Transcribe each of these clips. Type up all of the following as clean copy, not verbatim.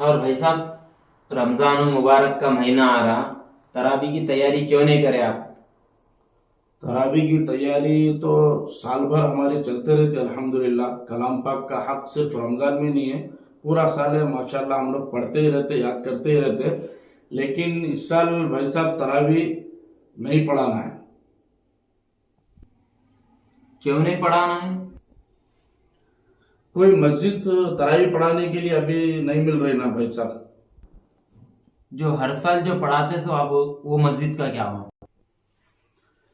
और भाई साहब, रमजान मुबारक का महीना आ रहा, तरावी की तैयारी क्यों नहीं करे आप? तरावी की तैयारी तो साल भर हमारी चलते रहती है अल्हम्दुलिल्लाह। कलाम पाक का हक सिर्फ रमजान में नहीं है, पूरा साल है माशाल्लाह। हम लोग पढ़ते ही रहते, याद करते ही रहते। लेकिन इस साल भाई साहब तरावी नहीं पढ़ाना है। क्यों नहीं पढ़ाना है? कोई मस्जिद तरावी पढ़ाने के लिए अभी नहीं मिल रही ना भाई साहब। जो हर साल जो पढ़ाते सो आप, वो मस्जिद का क्या हुआ?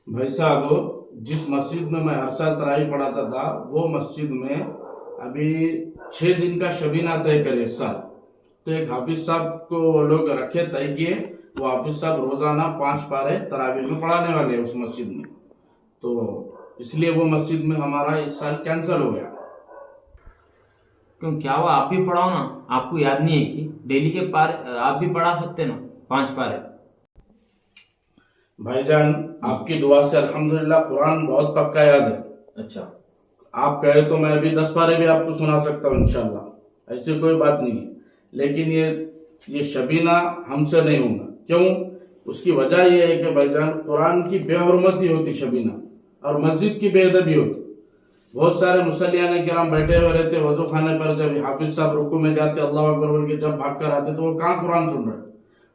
भाई साहब, जिस मस्जिद में मैं हर साल तरावी पढ़ाता था वो मस्जिद में अभी 6 दिन का शबीना तय करे इस साल। तो एक हाफिज साहब को वो लोग रखे, तय किए। वो हाफिज साहब रोजाना 5 पारे तरावी में पढ़ाने वाले हैं उस मस्जिद में। तो इसलिए वो मस्जिद में हमारा इस साल कैंसिल हो गया। क्यों, क्या हुआ? आप भी पढ़ाओ ना। आपको याद नहीं है कि डेली के पार आप भी पढ़ा सकते ना, 5 पारे। भाईजान, आपकी दुआ से अल्हम्दुलिल्लाह कुरान बहुत पक्का याद है। अच्छा। आप कहे तो मैं अभी 10 पारे भी आपको सुना सकता हूँ इंशाल्लाह, ऐसी कोई बात नहीं है। लेकिन ये शबीना हमसे नहीं होगा। क्यों? उसकी वजह यह है कि भाईजान, कुरान की बेहुरमती होती शबीना, और मस्जिद की बेअदबी होती। बहुत सारे मुसल्लियाने किराम बैठे हुए रहते वजू खाने पर, जब हाफिज साहब रुकू में जाते अल्लाह अकबर बोल के जब भाग कर आते तो वो कहाँ कुरान सुन रहे।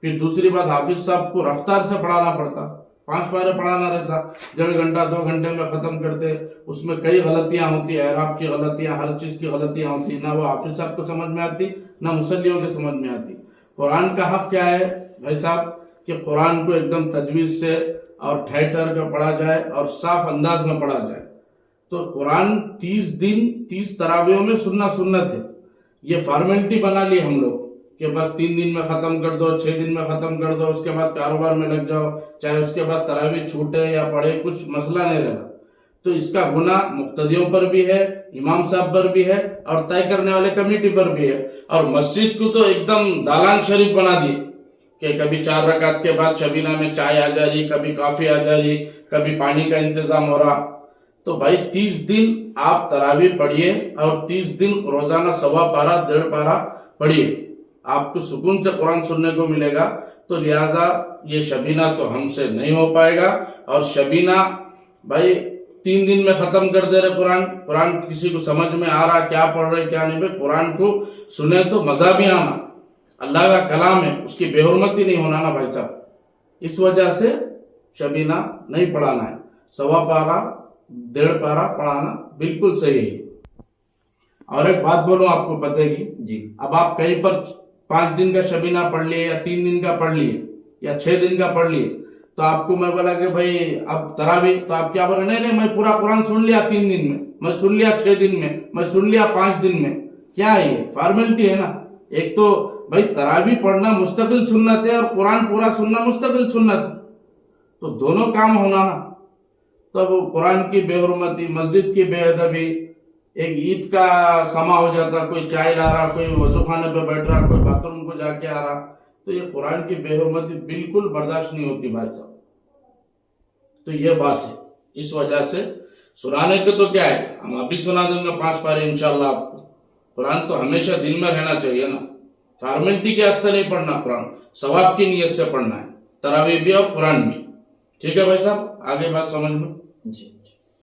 फिर दूसरी बात, हाफिज साहब को रफ्तार से पढ़ाना पड़ता, 5 पारे पढ़ाना रहता, 1.5 घंटा 2 घंटे में खत्म करते। उसमें कई गलतियां होती, एराब की गलतियां, हर चीज की गलतियां होती। ना वो हाफिज साहब को समझ में आती, ना मुसल्लियों के समझ में आती। कुरान का हक क्या है भाई साहब कि कुरान को एकदम तजवीज से और ठहर कर पढ़ा जाए और साफ अंदाज में पढ़ा जाए। तो कुरान 30 दिन 30 तरावियों में सुनना सुन्नत है। ये फॉर्मेलिटी बना ली हम लोग कि बस 3 दिन में खत्म कर दो, 6 दिन में खत्म कर दो, उसके बाद कारोबार में लग जाओ, चाहे उसके बाद तरावी छूटे या पढ़े, कुछ मसला नहीं रहा। तो इसका गुनाह मुक्तदियों पर भी है, इमाम साहब पर भी है, और तय करने वाले कमेटी पर भी है। और मस्जिद को तो एकदम दालान शरीफ बना दिए कि कभी 4 रकात के बाद शबीना में चाय आ जा रही, कभी कॉफी आ जा रही, कभी पानी का इंतजाम हो रहा। तो भाई 30 दिन आप तरावी पढ़िए और 30 दिन रोजाना 1.25 पारा 1.5 पारा पढ़िए, आपको सुकून से कुरान सुनने को मिलेगा। तो लिहाजा ये शबीना तो हमसे नहीं हो पाएगा। और शबीना भाई 3 दिन में खत्म कर दे रहे कुरान। कुरान किसी को समझ में आ रहा क्या पढ़ रहे क्या नहीं, भाई कुरान को सुने तो मजा भी आना। अल्लाह का कलाम है, उसकी बेहुरमती नहीं होना ना भाई साहब। इस वजह से शबीना नहीं पढ़ाना है। 1.25 पारा 1.5 पारा पढ़ाना बिल्कुल सही है। और एक बात बोलूं आपको बतेगी जी। अब आप कहीं पर 5 दिन का शबीना पढ़ लिए या 3 दिन का पढ़ लिए या 6 दिन का पढ़ लिए, तो आपको मैं बोला कि भाई अब तरावी, तो आप क्या बोले, नहीं नहीं मैं पूरा कुरान सुन लिया 3 दिन में, मैं सुन लिया 6 दिन में, मैं सुन लिया 5 दिन में। क्या है ये? फॉर्मेलिटी है ना। एक तो भाई तरावी पढ़ना मुस्तकिल सुन्नत है और कुरान पूरा सुनना मुस्तकिल सुन्नत है। तो दोनों काम होना ना। तब तो कुरान की बेहुरमती, मस्जिद की बेअदबी, एक ईद का समा हो जाता, कोई चाय ला रहा, कोई वजू खाने पे बैठ रहा, कोई बाथरूम को जाके आ रहा। तो ये कुरान की बेहुरमती बिल्कुल बर्दाश्त नहीं होती भाई साहब। तो ये बात है। इस वजह से सुनाने के तो क्या है, हम अभी सुना देंगे 5 पारे इंशाल्लाह आपको। कुरान तो हमेशा दिल में रहना चाहिए ना। फॉर्मेलिटी के वास्ते नहीं पढ़ना कुरान, सवाब की नीयत से पढ़ना है। तरावी भी और कुरान भी। ठीक है भाई साहब, आगे बात समझ में। जी।